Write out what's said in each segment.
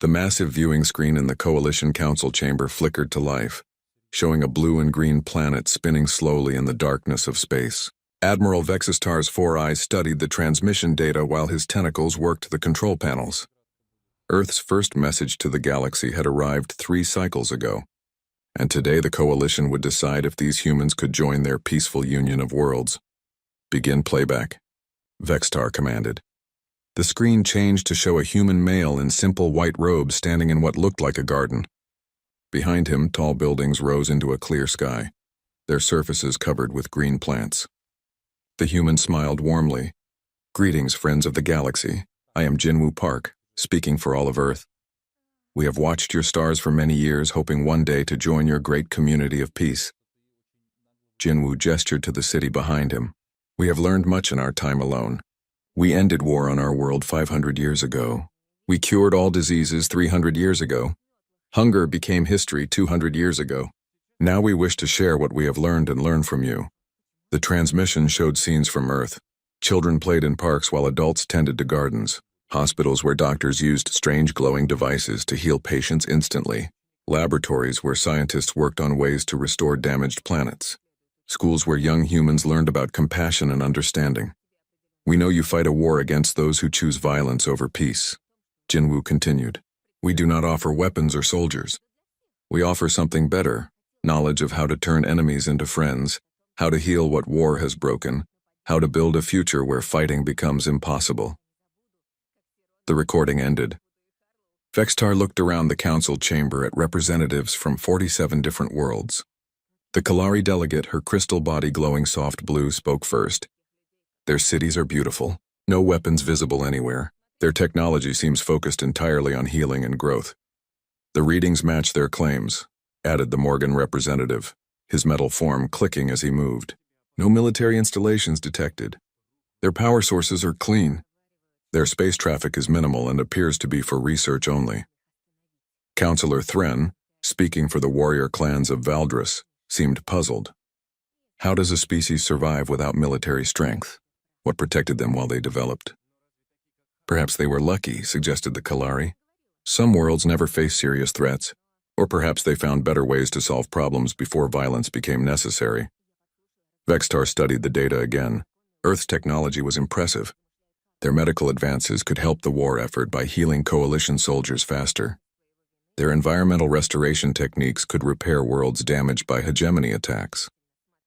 The massive viewing screen in the Coalition Council chamber flickered to life, showing a blue and green planet spinning slowly in the darkness of space. Admiral Vexistar's four eyes studied the transmission data while his tentacles worked the control panels. Earth's first message to the galaxy had arrived 3 cycles ago, and today the Coalition would decide if these humans could join their peaceful union of worlds. Begin playback, Vextar commanded. The screen changed to show a human male in simple white robes standing in what looked like a garden. Behind him, tall buildings rose into a clear sky, their surfaces covered with green plants. The human smiled warmly. "Greetings, friends of the galaxy. I am Jinwoo Park, speaking for all of Earth. We have watched your stars for many years, hoping one day to join your great community of peace." Jinwoo gestured to the city behind him. "We have learned much in our time alone. We ended war on our world 500 years ago. We cured all diseases 300 years ago. Hunger became history 200 years ago. Now we wish to share what we have learned and learn from you." The transmission showed scenes from Earth. Children played in parks while adults tended to gardens. Hospitals where doctors used strange glowing devices to heal patients instantly. Laboratories where scientists worked on ways to restore damaged planets. Schools where young humans learned about compassion and understanding. "We know you fight a war against those who choose violence over peace," Jinwoo continued. "We do not offer weapons or soldiers. We offer something better, knowledge of how to turn enemies into friends, how to heal what war has broken, how to build a future where fighting becomes impossible." The recording ended. Vextar looked around the council chamber at representatives from 47 different worlds. The Kalari delegate, her crystal body glowing soft blue, spoke first. "Their cities are beautiful, no weapons visible anywhere. Their technology seems focused entirely on healing and growth. The readings match their claims," added the Morgan representative, his metal form clicking as he moved. "No military installations detected. Their power sources are clean. Their space traffic is minimal and appears to be for research only." Councillor Thren, speaking for the warrior clans of Valdris, seemed puzzled. How does a species survive without military strength? What protected them while they developed? "Perhaps they were lucky," suggested the Kalari. "Some worlds never face serious threats, or perhaps they found better ways to solve problems before violence became necessary." Vextar studied the data again. Earth's technology was impressive. Their medical advances could help the war effort by healing Coalition soldiers faster. Their environmental restoration techniques could repair worlds damaged by hegemony attacks.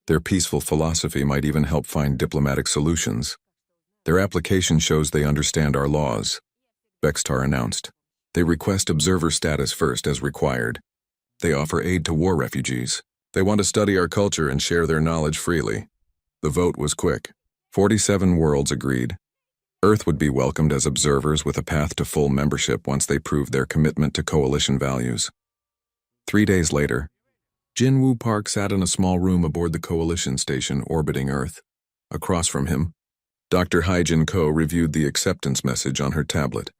Their peaceful philosophy might even help find diplomatic solutions. "Their application shows they understand our laws," Vextar announced. "They request observer status first as required. They offer aid to war refugees. They want to study our culture and share their knowledge freely." The vote was quick. 47 worlds agreed. Earth would be welcomed as observers with a path to full membership once they proved their commitment to Coalition values. 3 days later, Jinwoo Park sat in a small room aboard the Coalition station orbiting Earth. Across from him, Dr. Haijin Ko reviewed the acceptance message on her tablet.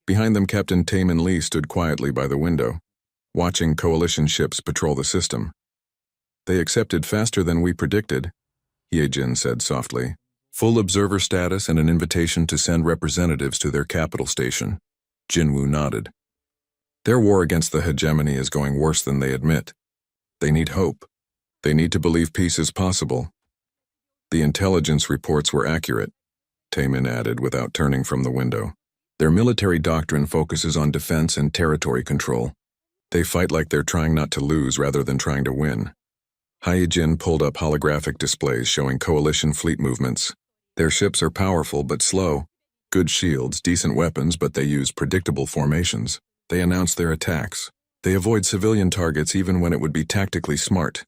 Behind them, Captain Taemin Lee stood quietly by the window, watching Coalition ships patrol the system. "They accepted faster than we predicted," Haijin said softly. "Full observer status and an invitation to send representatives to their capital station." Jinwoo nodded. "Their war against the hegemony is going worse than they admit. They need hope. They need to believe peace is possible." "The intelligence reports were accurate," Taemin added without turning from the window. "Their military doctrine focuses on defense and territory control. They fight like they're trying not to lose rather than trying to win." Haijin pulled up holographic displays showing Coalition fleet movements. "Their ships are powerful but slow. Good shields, decent weapons, but they use predictable formations. They announce their attacks. They avoid civilian targets even when it would be tactically smart.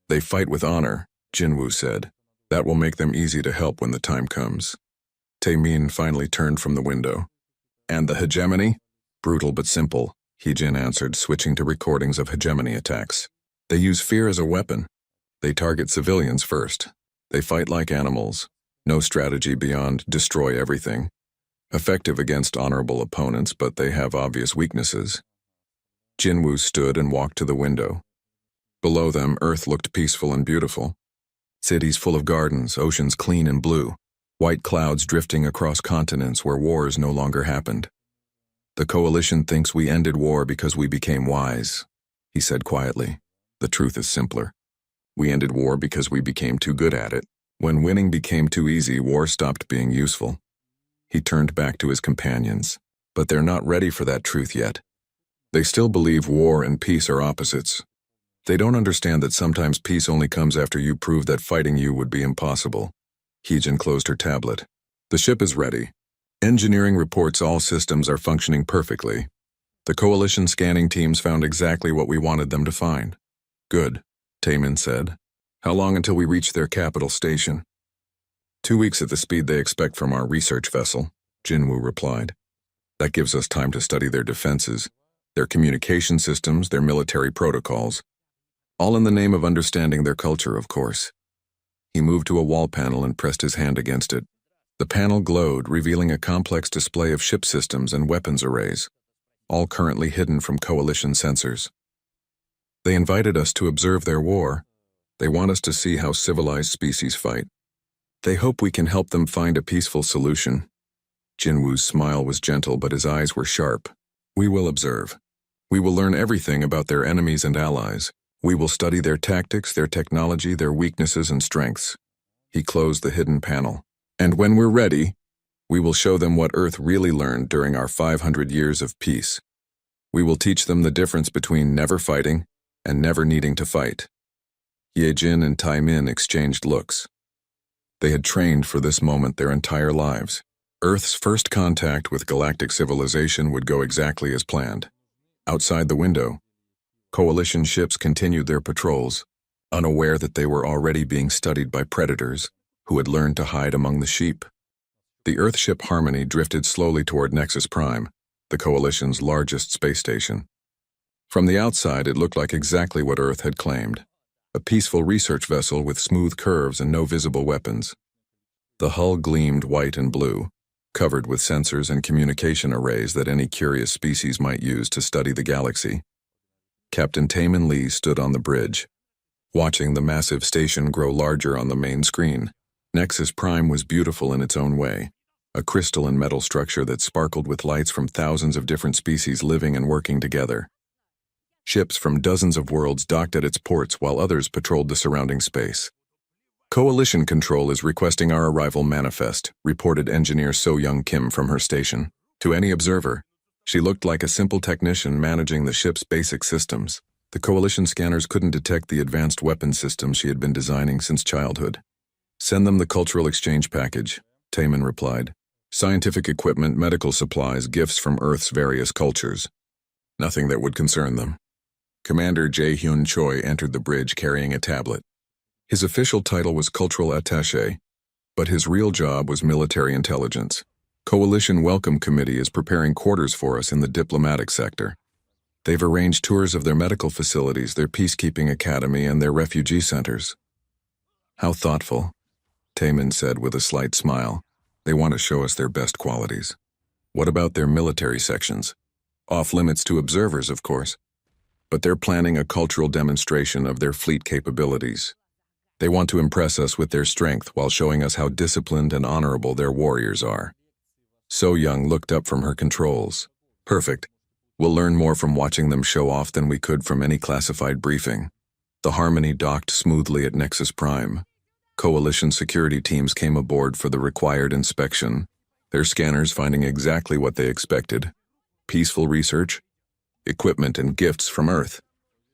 They fight with honor," Jinwoo said. "That will make them easy to help when the time comes." Taemin finally turned from the window. "And the hegemony?" "Brutal but simple," Haijin answered, switching to recordings of hegemony attacks. "They use fear as a weapon. They target civilians first. They fight like animals. No strategy beyond destroy everything. Effective against honorable opponents, but they have obvious weaknesses." Jinwoo stood and walked to the window. Below them, Earth looked peaceful and beautiful. Cities full of gardens, oceans clean and blue, white clouds drifting across continents where wars no longer happened. "The Coalition thinks we ended war because we became wise," he said quietly. "The truth is simpler. We ended war because we became too good at it. When winning became too easy, war stopped being useful." He turned back to his companions. "But they're not ready for that truth yet. They still believe war and peace are opposites. They don't understand that sometimes peace only comes after you prove that fighting you would be impossible." Heejin closed her tablet. "The ship is ready. Engineering reports all systems are functioning perfectly. The Coalition scanning teams found exactly what we wanted them to find." "Good," Taemin said. "How long until we reach their capital station?" 2 weeks at the speed they expect from our research vessel," Jinwoo replied. "That gives us time to study their defenses, their communication systems, their military protocols. All in the name of understanding their culture, of course." He moved to a wall panel and pressed his hand against it. The panel glowed, revealing a complex display of ship systems and weapons arrays, all currently hidden from Coalition sensors. "They invited us to observe their war. They want us to see how civilized species fight. They hope we can help them find a peaceful solution." Jinwoo's smile was gentle, but his eyes were sharp. "We will observe. We will learn everything about their enemies and allies. We will study their tactics, their technology, their weaknesses and strengths." He closed the hidden panel. "And when we're ready, we will show them what Earth really learned during our 500 years of peace. We will teach them the difference between never fighting and never needing to fight." Yejin and Taemin exchanged looks. They had trained for this moment their entire lives. Earth's first contact with galactic civilization would go exactly as planned. Outside the window, Coalition ships continued their patrols, unaware that they were already being studied by predators who had learned to hide among the sheep. The Earthship Harmony drifted slowly toward Nexus Prime, the Coalition's largest space station. From the outside, it looked like exactly what Earth had claimed: a peaceful research vessel with smooth curves and no visible weapons. The hull gleamed white and blue, covered with sensors and communication arrays that any curious species might use to study the galaxy. Captain Taemin Lee stood on the bridge, watching the massive station grow larger on the main screen. Nexus Prime was beautiful in its own way, a crystal and metal structure that sparkled with lights from thousands of different species living and working together. Ships from dozens of worlds docked at its ports while others patrolled the surrounding space. "Coalition Control is requesting our arrival manifest," reported engineer So-Young Kim from her station. To any observer, she looked like a simple technician managing the ship's basic systems. The Coalition scanners couldn't detect the advanced weapon systems she had been designing since childhood. "Send them the cultural exchange package," Taemin replied. "Scientific equipment, medical supplies, gifts from Earth's various cultures. Nothing that would concern them." Commander Jae-hyun Choi entered the bridge carrying a tablet. His official title was Cultural Attaché, but his real job was military intelligence. "Coalition Welcome Committee is preparing quarters for us in the diplomatic sector. They've arranged tours of their medical facilities, their peacekeeping academy, and their refugee centers." "How thoughtful," Taemin said with a slight smile. "They want to show us their best qualities." "What about their military sections?" "Off limits to observers, of course. But they're planning a cultural demonstration of their fleet capabilities. They want to impress us with their strength while showing us how disciplined and honorable their warriors are." So-Young looked up from her controls. "Perfect. We'll learn more from watching them show off than we could from any classified briefing." The Harmony docked smoothly at Nexus Prime. Coalition security teams came aboard for the required inspection, their scanners finding exactly what they expected: peaceful research, equipment and gifts from Earth.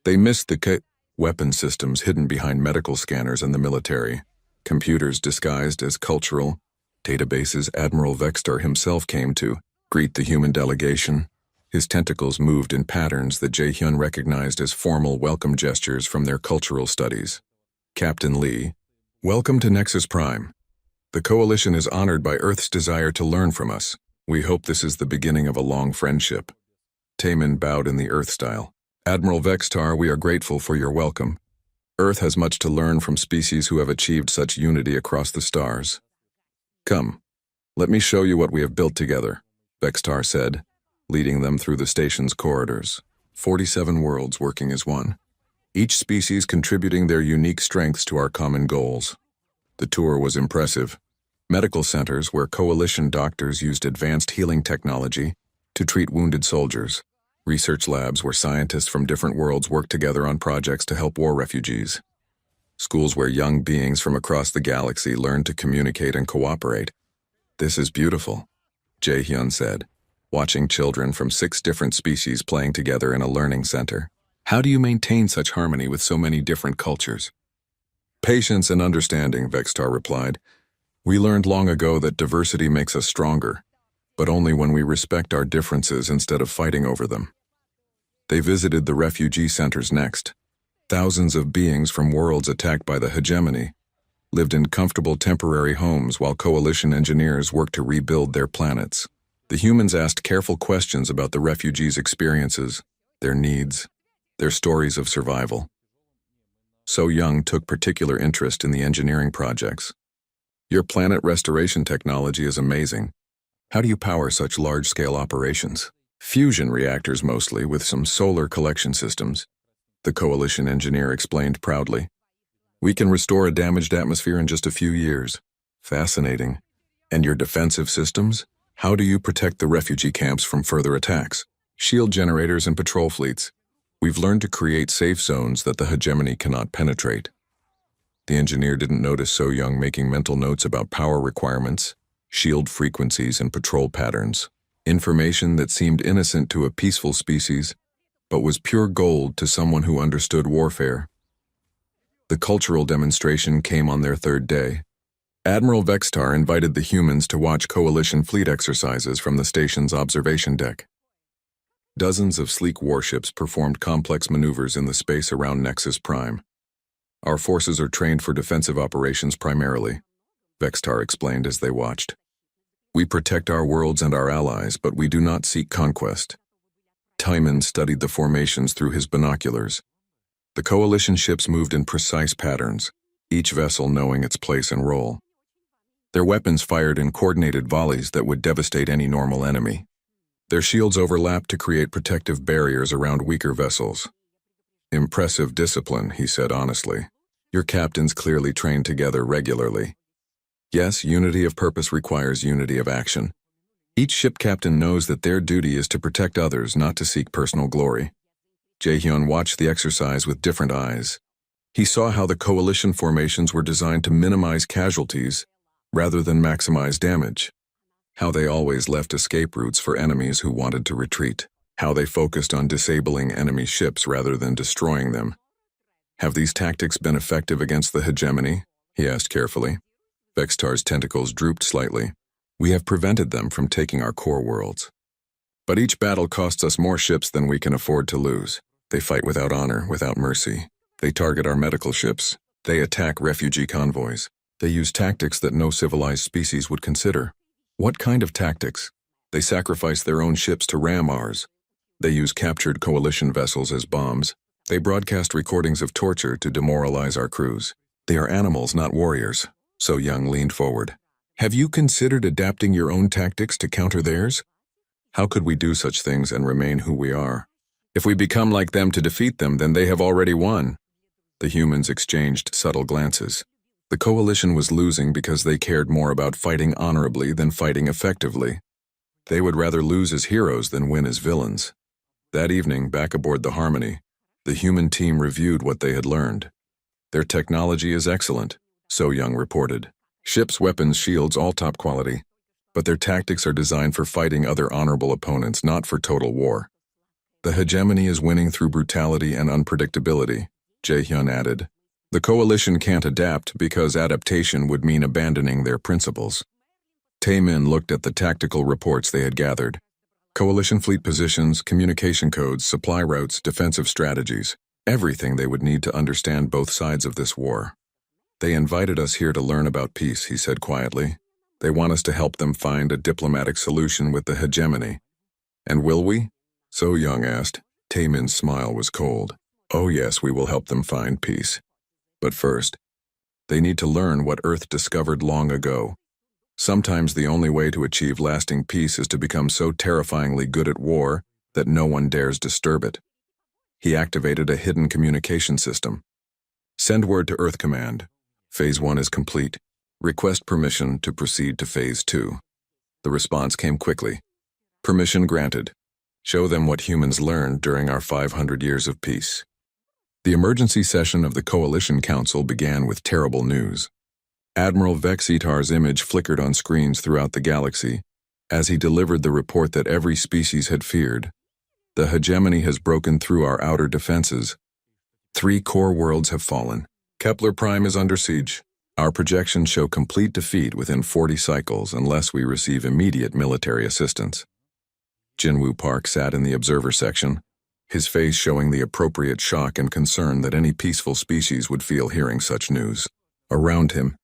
They missed the weapon systems hidden behind medical scanners and the military, computers disguised as cultural databases. Admiral Vextar himself came to greet the human delegation. His tentacles moved in patterns that Jae-hyun recognized as formal welcome gestures from their cultural studies. "Captain Lee, welcome to Nexus Prime. The Coalition is honored by Earth's desire to learn from us. We hope this is the beginning of a long friendship." Taemin bowed in the Earth style. "Admiral Vextar, we are grateful for your welcome. Earth has much to learn from species who have achieved such unity across the stars. Come, let me show you what we have built together," Vextar said, leading them through the station's corridors. 47 worlds working as one, each species contributing their unique strengths to our common goals. The tour was impressive. Medical centers where Coalition doctors used advanced healing technology, To treat wounded soldiers. Research labs where scientists from different worlds work together on projects to help war refugees. Schools where young beings from across the galaxy learn to communicate and cooperate. This is beautiful, Jae-hyun said, watching children from 6 different species playing together in a learning center. How do you maintain such harmony with so many different cultures? Patience and understanding, Vextar replied. We learned long ago that diversity makes us stronger, but only when we respect our differences instead of fighting over them. They visited the refugee centers next. Thousands of beings from worlds attacked by the hegemony lived in comfortable temporary homes while coalition engineers worked to rebuild their planets. The humans asked careful questions about the refugees' experiences, their needs, their stories of survival. So Young took particular interest in the engineering projects. Your planet restoration technology is amazing. How do you power such large-scale operations? Fusion reactors mostly, with some solar collection systems, the coalition engineer explained proudly. We can restore a damaged atmosphere in just a few years. Fascinating. And your defensive systems? How do you protect the refugee camps from further attacks? Shield generators and patrol fleets. We've learned to create safe zones that the hegemony cannot penetrate. The engineer didn't notice So Young making mental notes about power requirements, shield frequencies, and patrol patterns. Information that seemed innocent to a peaceful species, but was pure gold to someone who understood warfare. The cultural demonstration came on their 3rd day. Admiral Vextar invited the humans to watch coalition fleet exercises from the station's observation deck. Dozens of sleek warships performed complex maneuvers in the space around Nexus Prime. Our forces are trained for defensive operations primarily, Vextar explained as they watched. We protect our worlds and our allies, but we do not seek conquest. Timon studied the formations through his binoculars. The coalition ships moved in precise patterns, each vessel knowing its place and role. Their weapons fired in coordinated volleys that would devastate any normal enemy. Their shields overlapped to create protective barriers around weaker vessels. Impressive discipline, he said honestly. Your captains clearly train together regularly. Yes, unity of purpose requires unity of action. Each ship captain knows that their duty is to protect others, not to seek personal glory. Jae-hyun watched the exercise with different eyes. He saw how the coalition formations were designed to minimize casualties rather than maximize damage. How they always left escape routes for enemies who wanted to retreat. How they focused on disabling enemy ships rather than destroying them. Have these tactics been effective against the hegemony? He asked carefully. Vextar's tentacles drooped slightly. We have prevented them from taking our core worlds. But each battle costs us more ships than we can afford to lose. They fight without honor, without mercy. They target our medical ships. They attack refugee convoys. They use tactics that no civilized species would consider. What kind of tactics? They sacrifice their own ships to ram ours. They use captured coalition vessels as bombs. They broadcast recordings of torture to demoralize our crews. They are animals, not warriors. So Young leaned forward. Have you considered adapting your own tactics to counter theirs? How could we do such things and remain who we are? If we become like them to defeat them, then they have already won. The humans exchanged subtle glances. The coalition was losing because they cared more about fighting honorably than fighting effectively. They would rather lose as heroes than win as villains. That evening, back aboard the Harmony, the human team reviewed what they had learned. Their technology is excellent, So Young reported. Ships, weapons, shields, all top quality. But their tactics are designed for fighting other honorable opponents, not for total war. The hegemony is winning through brutality and unpredictability, Jae-hyun added. The coalition can't adapt because adaptation would mean abandoning their principles. Taemin looked at the tactical reports they had gathered. Coalition fleet positions, communication codes, supply routes, defensive strategies. Everything they would need to understand both sides of this war. They invited us here to learn about peace, he said quietly. They want us to help them find a diplomatic solution with the hegemony. And will we? So Young asked. Taemin's smile was cold. Oh yes, we will help them find peace. But first, they need to learn what Earth discovered long ago. Sometimes the only way to achieve lasting peace is to become so terrifyingly good at war that no one dares disturb it. He activated a hidden communication system. Send word to Earth Command. Phase 1 is complete. Request permission to proceed to Phase 2. The response came quickly. Permission granted. Show them what humans learned during our 500 years of peace. The emergency session of the Coalition Council began with terrible news. Admiral Vexitar's image flickered on screens throughout the galaxy as he delivered the report that every species had feared. The hegemony has broken through our outer defenses. 3 core worlds have fallen. Kepler Prime is under siege. Our projections show complete defeat within 40 cycles unless we receive immediate military assistance. Jinwoo Park sat in the observer section, his face showing the appropriate shock and concern that any peaceful species would feel hearing such news. Around him,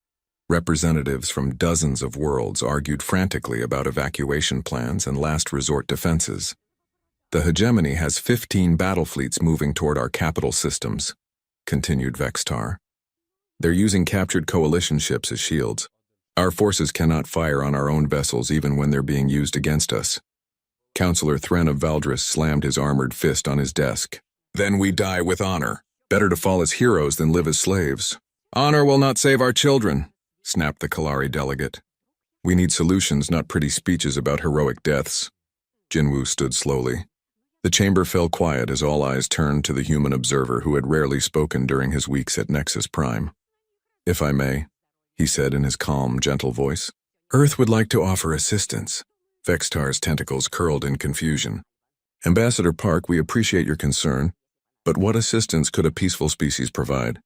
representatives from dozens of worlds argued frantically about evacuation plans and last resort defenses. The hegemony has 15 battle fleets moving toward our capital systems, continued Vextar. They're using captured coalition ships as shields. Our forces cannot fire on our own vessels even when they're being used against us. Counselor Thren of Valdris slammed his armored fist on his desk. Then we die with honor. Better to fall as heroes than live as slaves. Honor will not save our children, snapped the Kalari delegate. We need solutions, not pretty speeches about heroic deaths. Jinwoo stood slowly. The chamber fell quiet as all eyes turned to the human observer who had rarely spoken during his weeks at Nexus Prime. If I may, he said in his calm, gentle voice, Earth would like to offer assistance. Vextar's tentacles curled in confusion. Ambassador Park, we appreciate your concern, but what assistance could a peaceful species provide?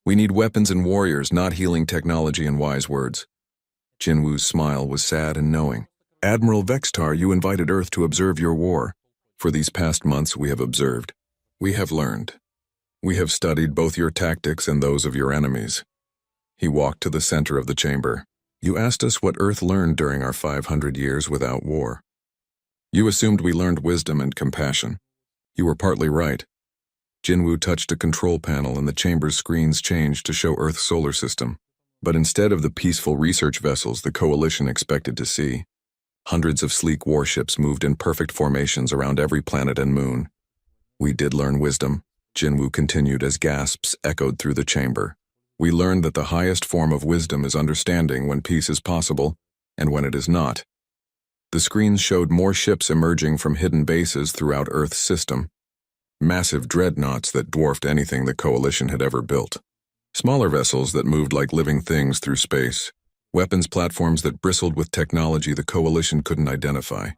We need weapons and warriors, not healing technology and wise words. Jinwoo's smile was sad and knowing. Admiral Vextar, you invited Earth to observe your war. For these past months we have observed. We have learned. We have studied both your tactics and those of your enemies. He walked to the center of the chamber. You asked us what Earth learned during our 500 years without war. You assumed we learned wisdom and compassion. You were partly right. Jinwoo touched a control panel and the chamber's screens changed to show Earth's solar system. But instead of the peaceful research vessels the Coalition expected to see, hundreds of sleek warships moved in perfect formations around every planet and moon. We did learn wisdom, Jinwoo continued as gasps echoed through the chamber. We learned that the highest form of wisdom is understanding when peace is possible and when it is not. The screens showed more ships emerging from hidden bases throughout Earth's system. Massive dreadnoughts that dwarfed anything the Coalition had ever built. Smaller vessels that moved like living things through space. Weapons platforms that bristled with technology the Coalition couldn't identify.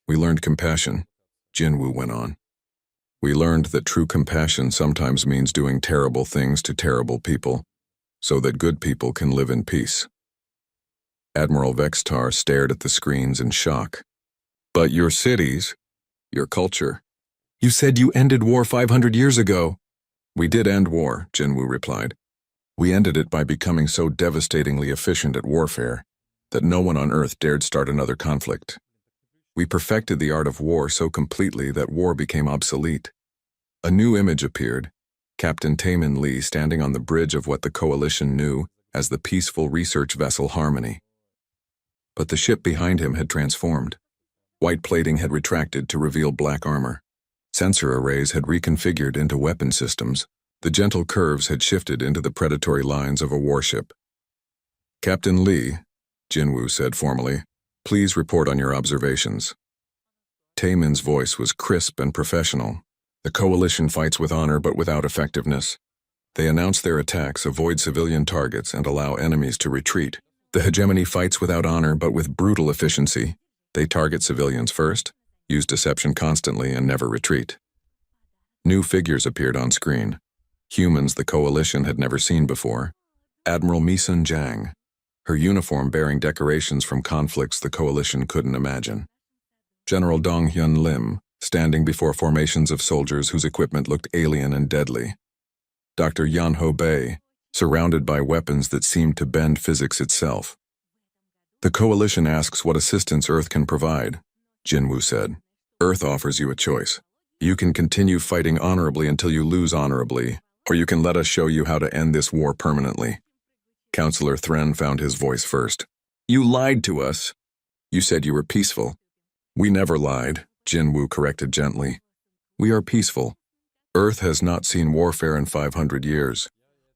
We learned compassion, Jinwoo went on. We learned that true compassion sometimes means doing terrible things to terrible people, so that good people can live in peace. Admiral Vextar stared at the screens in shock. But your cities, your culture. You said you ended war 500 years ago. We did end war, Jinwoo replied. We ended it by becoming so devastatingly efficient at warfare that no one on Earth dared start another conflict. We perfected the art of war so completely that war became obsolete. A new image appeared, Captain Taemin Lee standing on the bridge of what the Coalition knew as the peaceful research vessel Harmony. But the ship behind him had transformed. White plating had retracted to reveal black armor. Sensor arrays had reconfigured into weapon systems. The gentle curves had shifted into the predatory lines of a warship. Captain Lee, Jinwoo said formally, please report on your observations. Taemin's voice was crisp and professional. The Coalition fights with honor but without effectiveness. They announce their attacks, avoid civilian targets, and allow enemies to retreat. The hegemony fights without honor but with brutal efficiency. They target civilians first, use deception constantly, and never retreat. New figures appeared on screen. Humans the Coalition had never seen before. Admiral Misun Jang, her uniform bearing decorations from conflicts the Coalition couldn't imagine. General Dong Hyun Lim, standing before formations of soldiers whose equipment looked alien and deadly. Dr. Yan Ho Bei, surrounded by weapons that seemed to bend physics itself. The Coalition asks what assistance Earth can provide, Jinwoo said. Earth offers you a choice. You can continue fighting honorably until you lose honorably, or you can let us show you how to end this war permanently. Counselor Thren found his voice first. You lied to us. You said you were peaceful. We never lied, Jinwoo corrected gently. We are peaceful. Earth has not seen warfare in 500 years.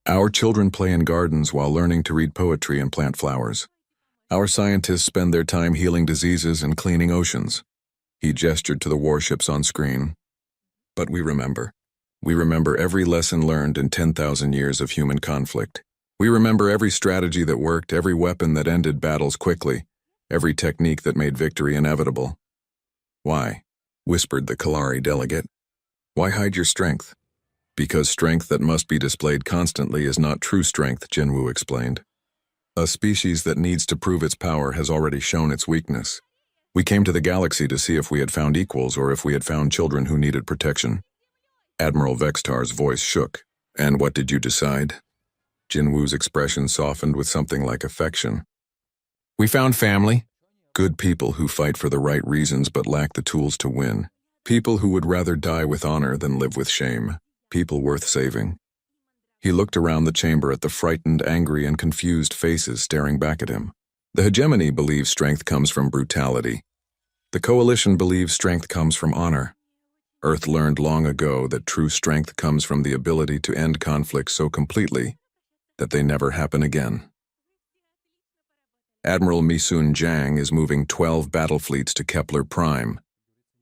Our children play in gardens while learning to read poetry and plant flowers. Our scientists spend their time healing diseases and cleaning oceans. He gestured to the warships on screen. But we remember. We remember every lesson learned in 10,000 years of human conflict. We remember every strategy that worked, every weapon that ended battles quickly, every technique that made victory inevitable. Why? Whispered the Kalari delegate. Why hide your strength? Because strength that must be displayed constantly is not true strength, Jinwoo explained. A species that needs to prove its power has already shown its weakness. We came to the galaxy to see if we had found equals or if we had found children who needed protection. Admiral Vextar's voice shook. And what did you decide? Jinwoo's expression softened with something like affection. We found family. Good people who fight for the right reasons but lack the tools to win. People who would rather die with honor than live with shame. People worth saving. He looked around the chamber at the frightened, angry, and confused faces staring back at him. The hegemony believes strength comes from brutality. The coalition believes strength comes from honor. Earth learned long ago that true strength comes from the ability to end conflicts so completely that they never happen again. Admiral Mi-sun Jang is moving 12 battle fleets to Kepler Prime,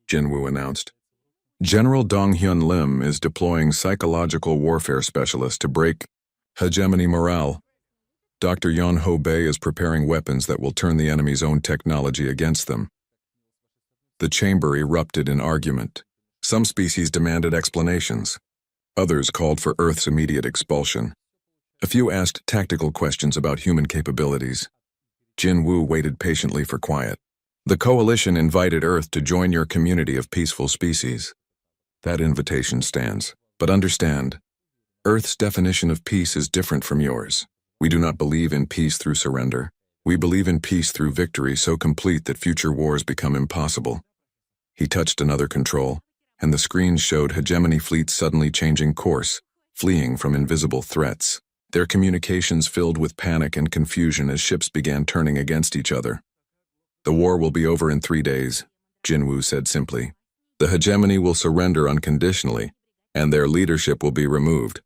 Jinwoo announced. General Dong-hyun Lim is deploying psychological warfare specialists to break hegemony morale. Dr. Yeon-ho Bae is preparing weapons that will turn the enemy's own technology against them. The chamber erupted in argument. Some species demanded explanations. Others called for Earth's immediate expulsion. A few asked tactical questions about human capabilities. Jinwoo waited patiently for quiet. The coalition invited Earth to join your community of peaceful species. That invitation stands. But understand, Earth's definition of peace is different from yours. We do not believe in peace through surrender. We believe in peace through victory so complete that future wars become impossible. He touched another control, and the screen showed hegemony fleets suddenly changing course, fleeing from invisible threats. Their communications filled with panic and confusion as ships began turning against each other. The war will be over in 3 days, Jinwoo said simply. The hegemony will surrender unconditionally, and their leadership will be removed.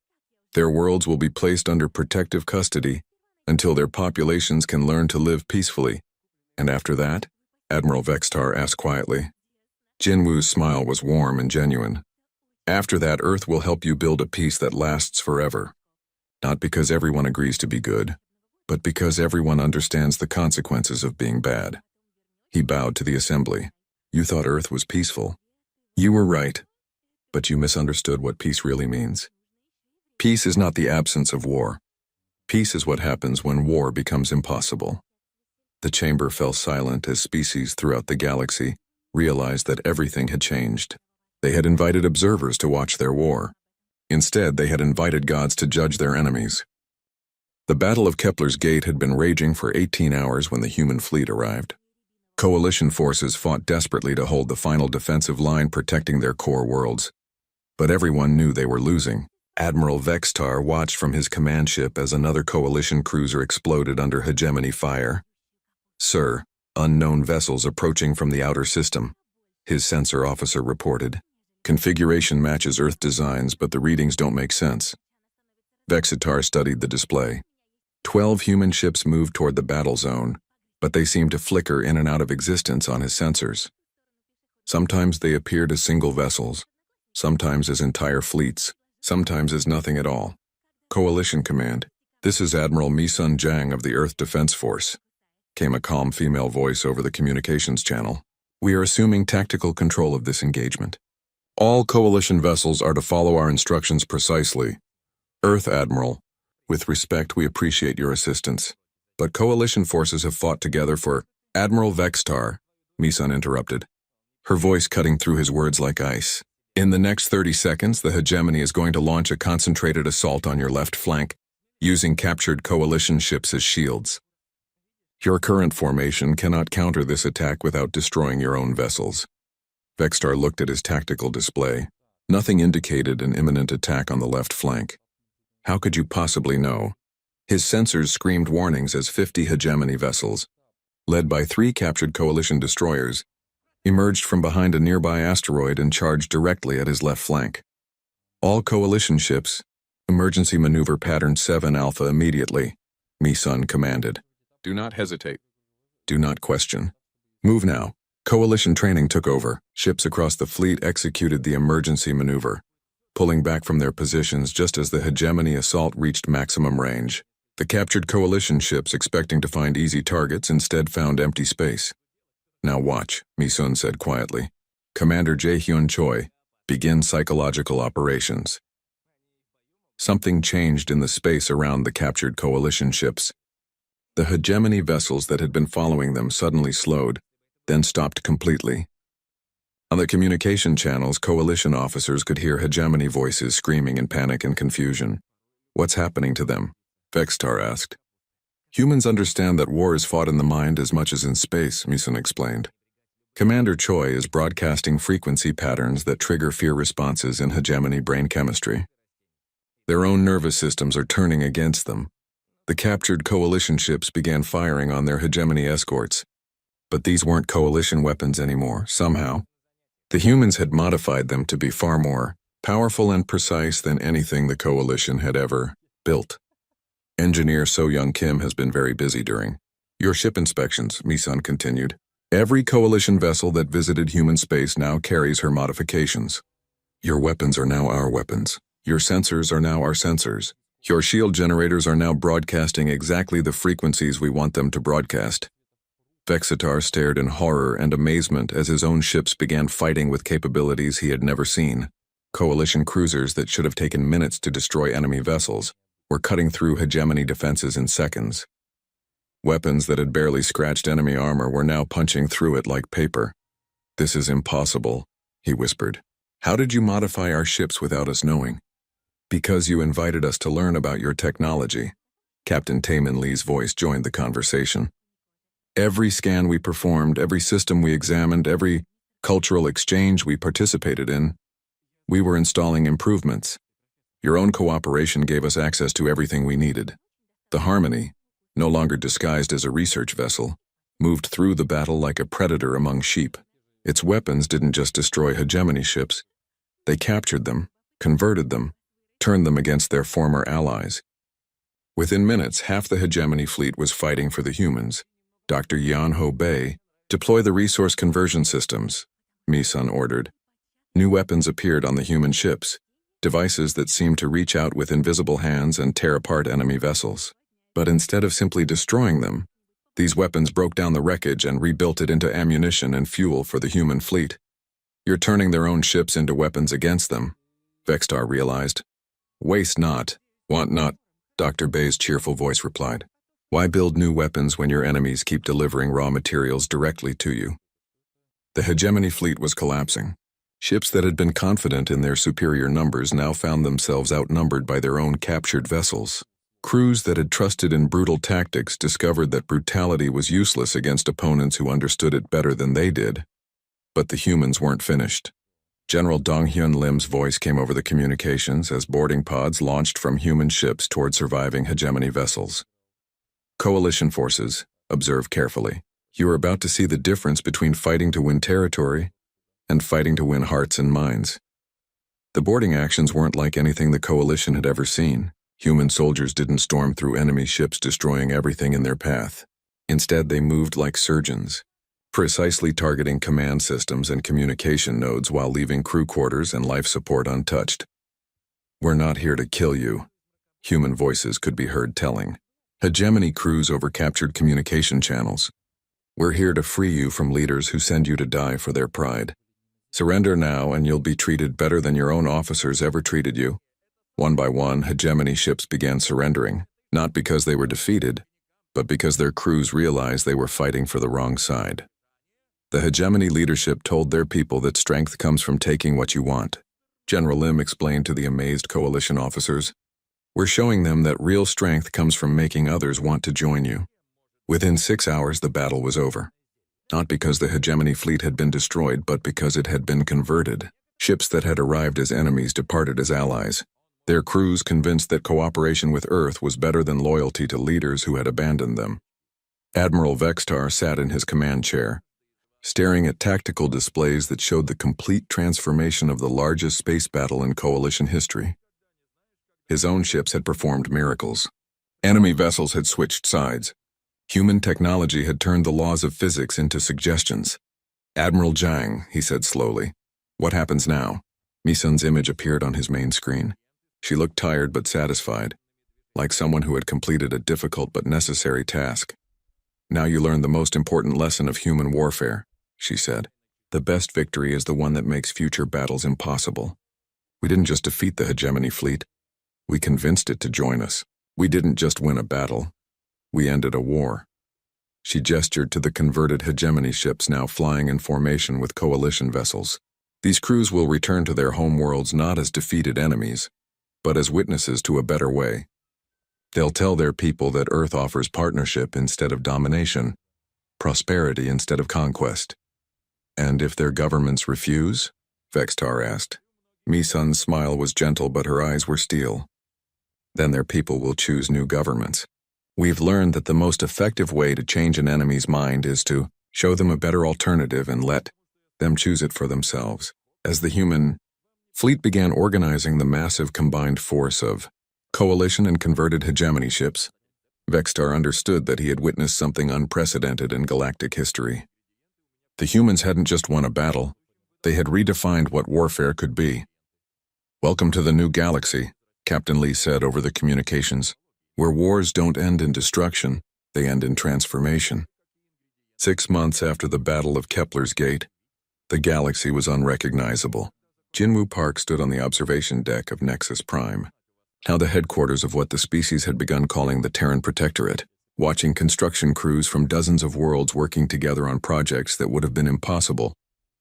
Their worlds will be placed under protective custody until their populations can learn to live peacefully. And after that? Admiral Vextar asked quietly. Jinwoo's smile was warm and genuine. After that, Earth will help you build a peace that lasts forever. Not because everyone agrees to be good, but because everyone understands the consequences of being bad. He bowed to the assembly. You thought Earth was peaceful. You were right, but you misunderstood what peace really means. Peace is not the absence of war. Peace is what happens when war becomes impossible. The chamber fell silent as species throughout the galaxy realized that everything had changed. They had invited observers to watch their war. Instead, they had invited gods to judge their enemies. The Battle of Kepler's Gate had been raging for 18 hours when the human fleet arrived. Coalition forces fought desperately to hold the final defensive line protecting their core worlds. But everyone knew they were losing. Admiral Vextar watched from his command ship as another coalition cruiser exploded under hegemony fire. Sir, unknown vessels approaching from the outer system, his sensor officer reported. Configuration matches Earth designs, but the readings don't make sense. Vexitar studied the display. 12 human ships moved toward the battle zone, but they seemed to flicker in and out of existence on his sensors. Sometimes they appeared as single vessels, sometimes as entire fleets, sometimes as nothing at all. Coalition Command, this is Admiral Mi-sun Jang of the Earth Defense Force, came a calm female voice over the communications channel. We are assuming tactical control of this engagement. All coalition vessels are to follow our instructions precisely. Earth Admiral, with respect, we appreciate your assistance. But coalition forces have fought together for Admiral Vextar, Mi-sun interrupted, her voice cutting through his words like ice. In the next 30 seconds, the hegemony is going to launch a concentrated assault on your left flank, using captured coalition ships as shields. Your current formation cannot counter this attack without destroying your own vessels. Vextar looked at his tactical display. Nothing indicated an imminent attack on the left flank. How could you possibly know? His sensors screamed warnings as 50 hegemony vessels, led by 3 captured coalition destroyers, emerged from behind a nearby asteroid and charged directly at his left flank. All coalition ships, emergency maneuver pattern 7 Alpha immediately, Mi-sun commanded. Do not hesitate. Do not question. Move now. Coalition training took over. Ships across the fleet executed the emergency maneuver, pulling back from their positions just as the hegemony assault reached maximum range. The captured coalition ships, expecting to find easy targets, instead found empty space. "Now watch," Mi-sun said quietly. "Commander Jae-hyun Choi, begin psychological operations." Something changed in the space around the captured coalition ships. The hegemony vessels that had been following them suddenly slowed, then stopped completely. On the communication channels, coalition officers could hear hegemony voices screaming in panic and confusion. "What's happening to them?" Vextar asked. "Humans understand that war is fought in the mind as much as in space," Mi-sun explained. "Commander Choi is broadcasting frequency patterns that trigger fear responses in hegemony brain chemistry. Their own nervous systems are turning against them." The captured coalition ships began firing on their hegemony escorts. But these weren't coalition weapons anymore, somehow. The humans had modified them to be far more powerful and precise than anything the coalition had ever built. "Engineer So-young Kim has been very busy during your ship inspections," Mi-sun continued. "Every coalition vessel that visited human space now carries her modifications. Your weapons are now our weapons. Your sensors are now our sensors. Your shield generators are now broadcasting exactly the frequencies we want them to broadcast." Vexitar stared in horror and amazement as his own ships began fighting with capabilities he had never seen. Coalition cruisers that should have taken minutes to destroy enemy vessels were cutting through hegemony defenses in seconds. Weapons that had barely scratched enemy armor were now punching through it like paper. "This is impossible," he whispered. "How did you modify our ships without us knowing?" "Because you invited us to learn about your technology." Captain Taemin Lee's voice joined the conversation. "Every scan we performed, every system we examined, every cultural exchange we participated in, we were installing improvements. Your own cooperation gave us access to everything we needed." The Harmony, no longer disguised as a research vessel, moved through the battle like a predator among sheep. Its weapons didn't just destroy hegemony ships. They captured them, converted them, turned them against their former allies. Within minutes, half the hegemony fleet was fighting for the humans. "Dr. Yeonho Bae, deploy the resource conversion systems," Mi-sun ordered. New weapons appeared on the human ships, devices that seemed to reach out with invisible hands and tear apart enemy vessels. But instead of simply destroying them, these weapons broke down the wreckage and rebuilt it into ammunition and fuel for the human fleet. "You're turning their own ships into weapons against them," Vextar realized. "Waste not, want not," Dr. Bae's cheerful voice replied. "Why build new weapons when your enemies keep delivering raw materials directly to you?" The hegemony fleet was collapsing. Ships that had been confident in their superior numbers now found themselves outnumbered by their own captured vessels. Crews that had trusted in brutal tactics discovered that brutality was useless against opponents who understood it better than they did. But the humans weren't finished. General Dong-hyun Lim's voice came over the communications as boarding pods launched from human ships toward surviving hegemony vessels. "Coalition forces, observe carefully. You are about to see the difference between fighting to win territory and fighting to win hearts and minds." The boarding actions weren't like anything the coalition had ever seen. Human soldiers didn't storm through enemy ships destroying everything in their path. Instead, they moved like surgeons, precisely targeting command systems and communication nodes while leaving crew quarters and life support untouched. "We're not here to kill you," human voices could be heard telling hegemony crews over captured communication channels. "We're here to free you from leaders who send you to die for their pride. Surrender now and you'll be treated better than your own officers ever treated you." One by one, hegemony ships began surrendering, not because they were defeated, but because their crews realized they were fighting for the wrong side. The hegemony leadership told their people that strength comes from taking what you want. General Lim explained to the amazed coalition officers, "We're showing them that real strength comes from making others want to join you." Within 6 hours, the battle was over. Not because the hegemony fleet had been destroyed, but because it had been converted. Ships that had arrived as enemies departed as allies, their crews convinced that cooperation with Earth was better than loyalty to leaders who had abandoned them. Admiral Vextar sat in his command chair, staring at tactical displays that showed the complete transformation of the largest space battle in coalition history. His own ships had performed miracles. Enemy vessels had switched sides. Human technology had turned the laws of physics into suggestions. Admiral Zhang, he said slowly. What happens now? Mi-sun's image appeared on his main screen. She looked tired but satisfied, like someone who had completed a difficult but necessary task. Now you learn the most important lesson of human warfare, she said. The best victory is the one that makes future battles impossible. We didn't just defeat the hegemony fleet. We convinced it to join us. We didn't just win a battle. We ended a war. She gestured to the converted hegemony ships now flying in formation with coalition vessels. These crews will return to their home worlds not as defeated enemies, but as witnesses to a better way. They'll tell their people that Earth offers partnership instead of domination, prosperity instead of conquest. And if their governments refuse? Vextar asked. Mi-sun's smile was gentle, but her eyes were steel. Then their people will choose new governments. We've learned that the most effective way to change an enemy's mind is to show them a better alternative and let them choose it for themselves. As the human fleet began organizing the massive combined force of coalition and converted hegemony ships, Vextar understood that he had witnessed something unprecedented in galactic history. The humans hadn't just won a battle, they had redefined what warfare could be. Welcome to the new galaxy, Captain Lee said over the communications, where wars don't end in destruction, they end in transformation. 6 months after the Battle of Kepler's Gate, the galaxy was unrecognizable. Jinwu Park stood on the observation deck of Nexus Prime, now the headquarters of what the species had begun calling the Terran Protectorate, watching construction crews from dozens of worlds working together on projects that would have been impossible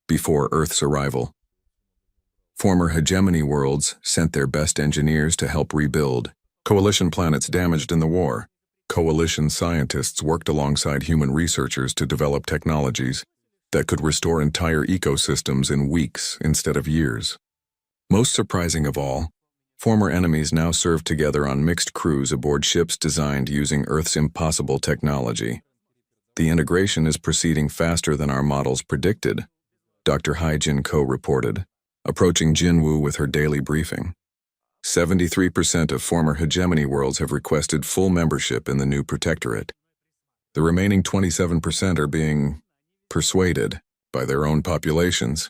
before Earth's arrival. Former hegemony worlds sent their best engineers to help rebuild coalition planets damaged in the war. Coalition scientists worked alongside human researchers to develop technologies that could restore entire ecosystems in weeks instead of years. Most surprising of all, former enemies now served together on mixed crews aboard ships designed using Earth's impossible technology. The integration is proceeding faster than our models predicted, Dr. Hai-Jin Ko reported, approaching Jinwu with her daily briefing. 73% of former hegemony worlds have requested full membership in the new protectorate. The remaining 27% are being persuaded by their own populations.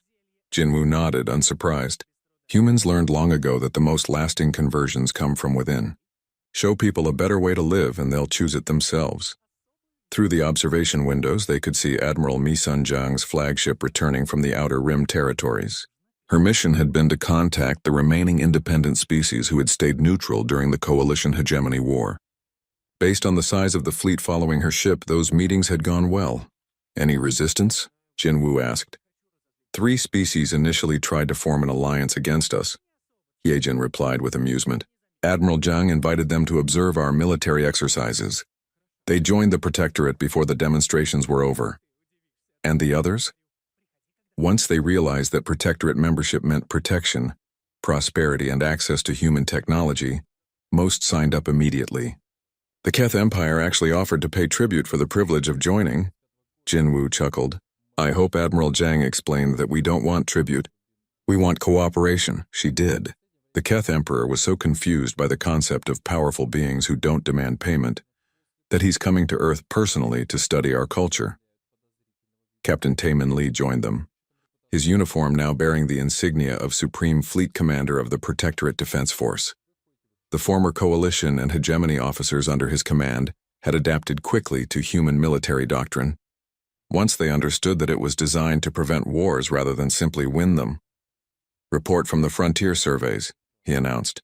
Jinwu nodded, unsurprised. Humans learned long ago that the most lasting conversions come from within. Show people a better way to live and they'll choose it themselves. Through the observation windows, they could see Admiral Mi-sun Zhang's flagship returning from the Outer Rim territories. Her mission had been to contact the remaining independent species who had stayed neutral during the Coalition Hegemony War. Based on the size of the fleet following her ship, those meetings had gone well. Any resistance? Jinwu asked. 3 species initially tried to form an alliance against us, Ye-jin replied with amusement. Admiral Zhang invited them to observe our military exercises. They joined the protectorate before the demonstrations were over. And the others? Once they realized that protectorate membership meant protection, prosperity, and access to human technology, most signed up immediately. The Keth Empire actually offered to pay tribute for the privilege of joining. Jinwu chuckled. I hope Admiral Zhang explained that we don't want tribute. We want cooperation. She did. The Keth Emperor was so confused by the concept of powerful beings who don't demand payment that he's coming to Earth personally to study our culture. Captain Taemin Lee joined them, his uniform now bearing the insignia of Supreme Fleet Commander of the Protectorate Defense Force. The former coalition and hegemony officers under his command had adapted quickly to human military doctrine, once they understood that it was designed to prevent wars rather than simply win them. Report from the frontier surveys, he announced.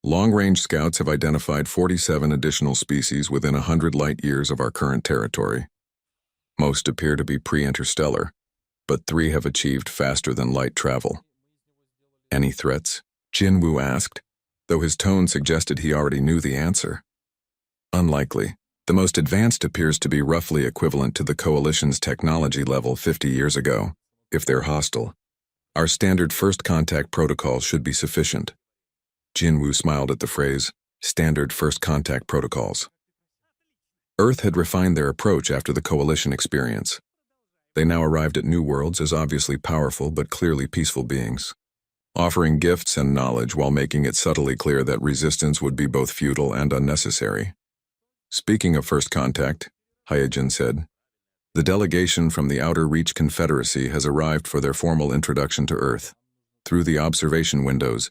Long-range scouts have identified 47 additional species within 100 light-years of our current territory. Most appear to be pre-interstellar, but 3 have achieved faster-than-light travel. Any threats? Jinwu asked, though his tone suggested he already knew the answer. Unlikely. The most advanced appears to be roughly equivalent to the Coalition's technology level 50 years ago. If they're hostile, our standard first contact protocol should be sufficient. Jinwu smiled at the phrase, standard first contact protocols. Earth had refined their approach after the Coalition experience. They now arrived at new worlds as obviously powerful but clearly peaceful beings, offering gifts and knowledge while making it subtly clear that resistance would be both futile and unnecessary. Speaking of first contact, Hyojin said, The delegation from the Outer Reach Confederacy has arrived for their formal introduction to Earth. Through the observation windows,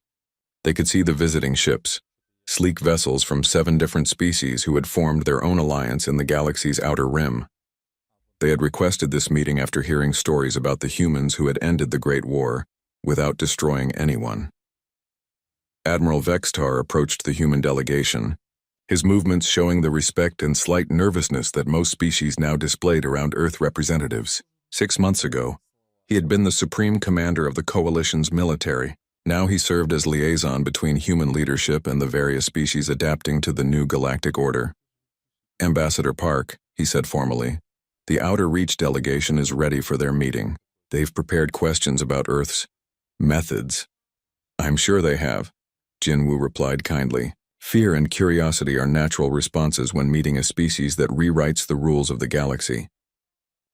they could see the visiting ships, sleek vessels from 7 different species who had formed their own alliance in the galaxy's outer rim. They had requested this meeting after hearing stories about the humans who had ended the Great War without destroying anyone. Admiral Vextar approached the human delegation, his movements showing the respect and slight nervousness that most species now displayed around Earth representatives. 6 months ago, he had been the supreme commander of the Coalition's military. Now he served as liaison between human leadership and the various species adapting to the new galactic order. Ambassador Park, he said formally, the Outer Reach delegation is ready for their meeting. They've prepared questions about Earth's methods. I'm sure they have, Jinwoo replied kindly. Fear and curiosity are natural responses when meeting a species that rewrites the rules of the galaxy.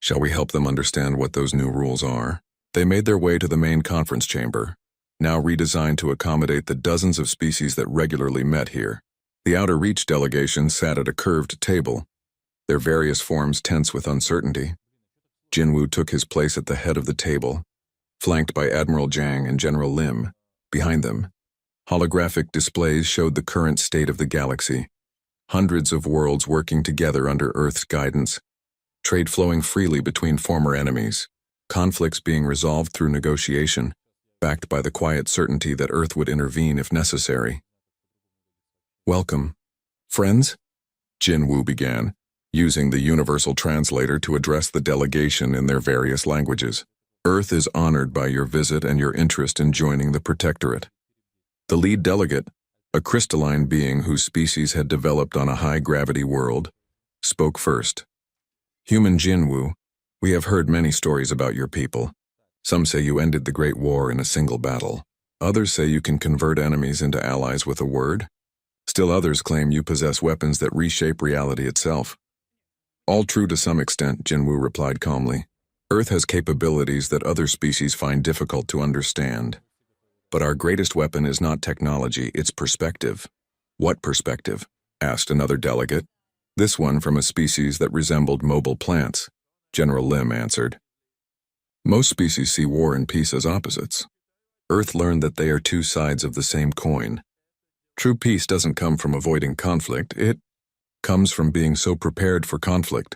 Shall we help them understand what those new rules are? They made their way to the main conference chamber, now redesigned to accommodate the dozens of species that regularly met here. The Outer Reach delegation sat at a curved table, their various forms tense with uncertainty. Jinwoo took his place at the head of the table, flanked by Admiral Jang and General Lim. Behind them, holographic displays showed the current state of the galaxy. Hundreds of worlds working together under Earth's guidance, trade flowing freely between former enemies, conflicts being resolved through negotiation, backed by the quiet certainty that Earth would intervene if necessary. Welcome, friends, Jinwoo began, using the universal translator to address the delegation in their various languages. Earth is honored by your visit and your interest in joining the Protectorate. The lead delegate, a crystalline being whose species had developed on a high-gravity world, spoke first. Human Jinwoo, we have heard many stories about your people. Some say you ended the Great War in a single battle. Others say you can convert enemies into allies with a word. Still others claim you possess weapons that reshape reality itself. All true to some extent, Jinwoo replied calmly. Earth has capabilities that other species find difficult to understand. But our greatest weapon is not technology, it's perspective. What perspective? Asked another delegate. This one from a species that resembled mobile plants. General Lim answered. Most species see war and peace as opposites. Earth learned that they are two sides of the same coin. True peace doesn't come from avoiding conflict, it comes from being so prepared for conflict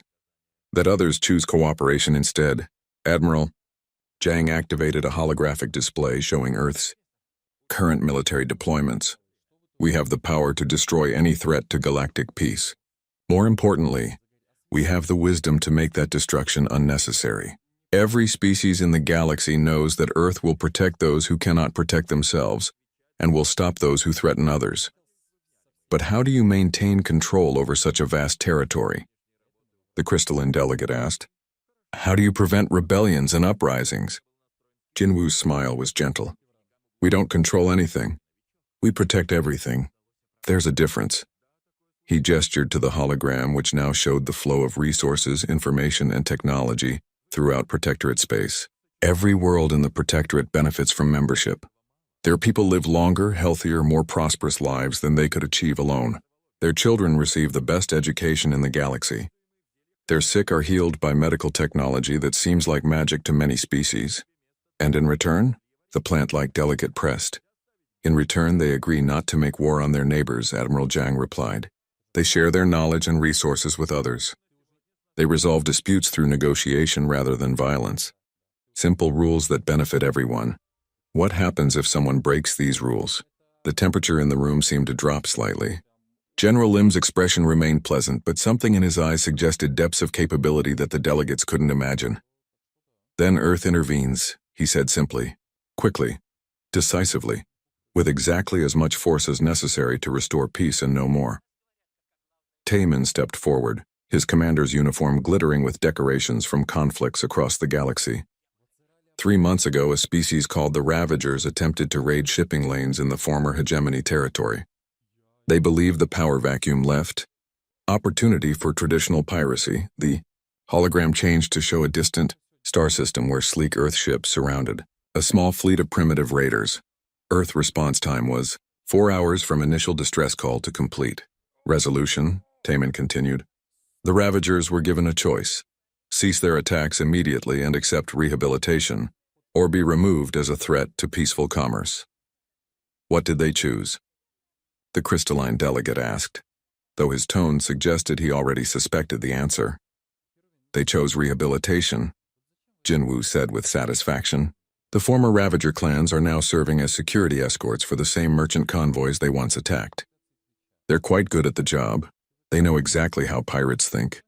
that others choose cooperation instead. Admiral Jang activated a holographic display showing Earth's current military deployments. We have the power to destroy any threat to galactic peace. More importantly, we have the wisdom to make that destruction unnecessary. Every species in the galaxy knows that Earth will protect those who cannot protect themselves and will stop those who threaten others. But how do you maintain control over such a vast territory? The crystalline delegate asked. How do you prevent rebellions and uprisings? Jinwoo's smile was gentle. We don't control anything. We protect everything. There's a difference. He gestured to the hologram, which now showed the flow of resources, information, and technology throughout Protectorate space. Every world in the Protectorate benefits from membership. Their people live longer, healthier, more prosperous lives than they could achieve alone. Their children receive the best education in the galaxy. Their sick are healed by medical technology that seems like magic to many species. And in return, the plant-like delegate pressed. In return, they agree not to make war on their neighbors, Admiral Jang replied. They share their knowledge and resources with others. They resolve disputes through negotiation rather than violence. Simple rules that benefit everyone. What happens if someone breaks these rules? The temperature in the room seemed to drop slightly. General Lim's expression remained pleasant, but something in his eyes suggested depths of capability that the delegates couldn't imagine. Then Earth intervenes, he said simply, quickly, decisively, with exactly as much force as necessary to restore peace and no more. Taemin stepped forward, his commander's uniform glittering with decorations from conflicts across the galaxy. 3 months ago, a species called the Ravagers attempted to raid shipping lanes in the former hegemony territory. They believed the power vacuum left opportunity for traditional piracy. The hologram changed to show a distant star system where sleek Earth ships surrounded a small fleet of primitive raiders. Earth response time was 4 hours from initial distress call to complete. Resolution, Taemin continued. The Ravagers were given a choice. cease their attacks immediately and accept rehabilitation, or be removed as a threat to peaceful commerce. What did they choose? The crystalline delegate asked, though his tone suggested he already suspected the answer. They chose rehabilitation, Jinwoo said with satisfaction. The former Ravager clans are now serving as security escorts for the same merchant convoys they once attacked. They're quite good at the job. They know exactly how pirates think.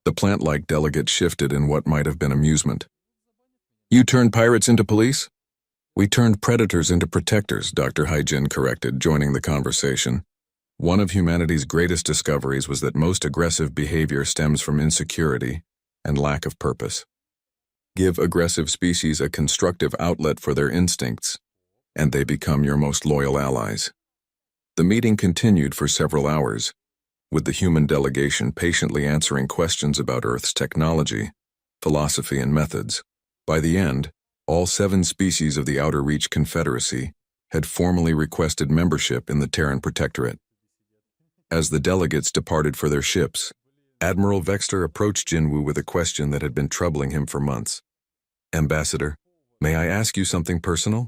The plant-like delegate shifted in what might have been amusement. You turned pirates into police? We turned predators into protectors, Dr. Haijin corrected, joining the conversation. One of humanity's greatest discoveries was that most aggressive behavior stems from insecurity and lack of purpose. Give aggressive species a constructive outlet for their instincts, and they become your most loyal allies. The meeting continued for several hours, with the human delegation patiently answering questions about Earth's technology, philosophy, and methods. By the end, all 7 species of the Outer Reach Confederacy had formally requested membership in the Terran Protectorate. As the delegates departed for their ships, Admiral Vexter approached Jinwoo with a question that had been troubling him for months. Ambassador, may I ask you something personal?